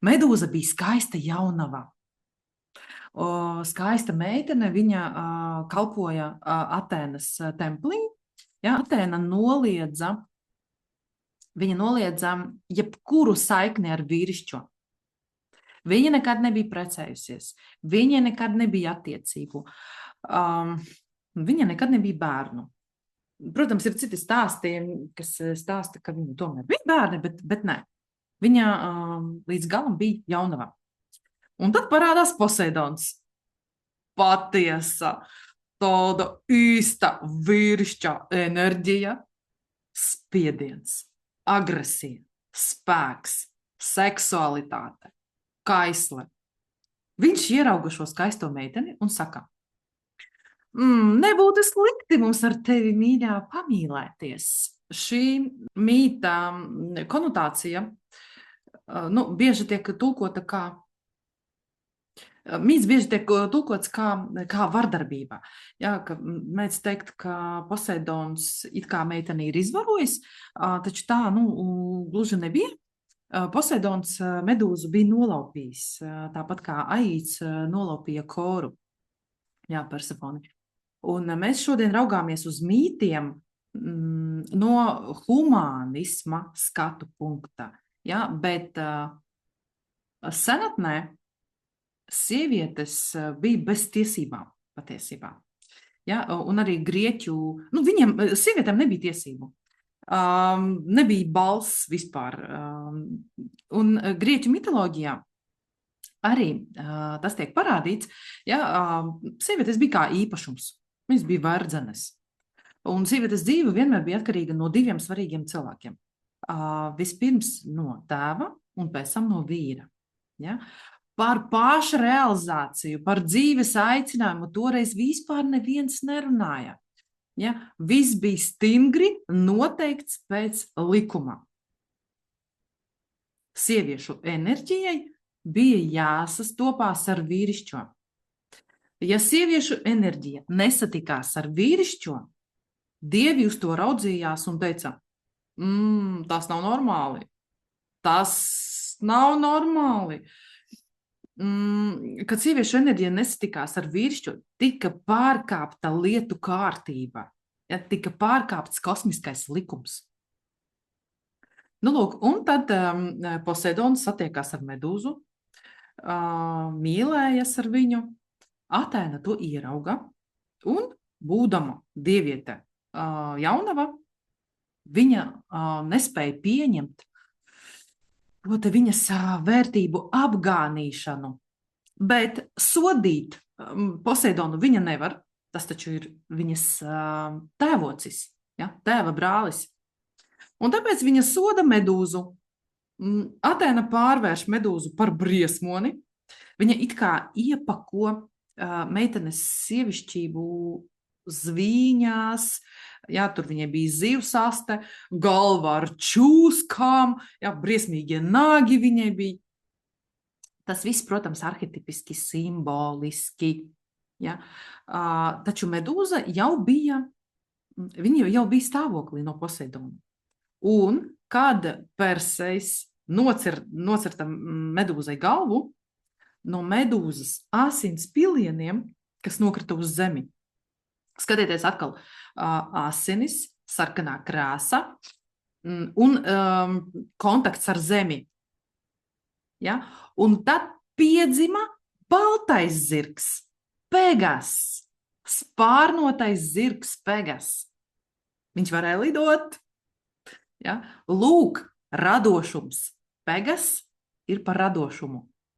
Medūza bija skaista jaunava. Skaista meitene, viņa kalpoja Atēnas templī. Ja, Atēna viņa noliedza jebkuru saikni ar vīrišķo. Viņa nekad nebija precējusies, viņa nekad nebija attiecību, viņa nekad nebija bērnu. Protams, ir citi stāsti, kas stāsta, ka viņa tomēr bija bērni, bet nē. Viņa līdz galam bija jaunava. Un tad parādās Poseidons. Patiesa, tāda īsta vīrišķa enerģija, spiediens, agresija, spēks, seksualitāte, kaisle. Viņš ierauga šo skaisto meiteni un saka: nebūtu slikti mums ar tevi, mīļā, pamīlēties. Šī mīta konotācija bieži tiek tulkota kā mīts bieži tiek tulkots kā vardarbība. Jā, ka mēdz teikt, ka Poseidons it kā meiteni ir izvarojis, taču tā gluži nebija. Poseidons Medūzu bija nolaupījis, tāpat kā Aīds nolaupīja Koru, jā, Persefoni. Un mēs šodien raugāmies uz mītiem no humānisma skatu punkta, jā, bet senatnē sievietes bija bez tiesībām patiesībā. Ja, un arī grieķu, sievietēm nebija tiesību. Nebija balss vispār. Un grieķu mitoloģijā arī tas tiek parādīts, ja, sievietes bija kā īpašums. Viņas bija verdzenes. Un sievietes dzīve vienmēr bija atkarīga no diviem svarīgiem cilvēkiem. Vispirms no tēva un pēc tam no vīra. Ja. Par pašrealizāciju, par dzīves aicinājumu toreiz vispār neviens nerunāja. Ja? Viss bija stingri noteikts pēc likuma. Sieviešu enerģijai bija jāsastopās ar vīrišķo. Ja sieviešu enerģija nesatikās ar vīrišķo, dievi uz to raudzījās un teica: tas nav normāli. Tas nav normāli. Kad sieviešu enerģija nesatikās ar vīrišķu, tika pārkāpta lietu kārtība, ja, tika pārkāpts kosmiskais likums. Lūk, un tad Poseidons satiekās ar Medūzu, mīlējas ar viņu, Atēna to ierauga, un būdama dieviete jaunava, viņa nespēja pieņemt viņas vērtību apgānīšanu, bet sodīt Poseidonu viņa nevar, tas taču ir viņas tēvocis, ja, tēva brālis. Un tāpēc viņa soda Medūzu. Atēna pārvērš Medūzu par briesmoni, viņa it kā iepako meitenes sievišķību zvīņās, jā, tur viņai bija zivsaste, galva ar čūskām, jā, briesmīgie nāgi viņai bija. Tas viss, protams, arhetipiski, simboliski. Ja? Taču Medūza jau bija stāvoklī no Poseidona. Un kad Persejs nocirta Medūzai galvu, no Medūzas asins pilieniem, kas nokrita uz zemi. Skatieties atkal, asinis, sarkanā krāsa un kontakts ar zemi. Ja? Un tad piedzima baltais zirgs, Pegas, spārnotais zirgs Pegas. Viņš varēja lidot. Ja? Lūk, radošums. Pegas ir par radošumu.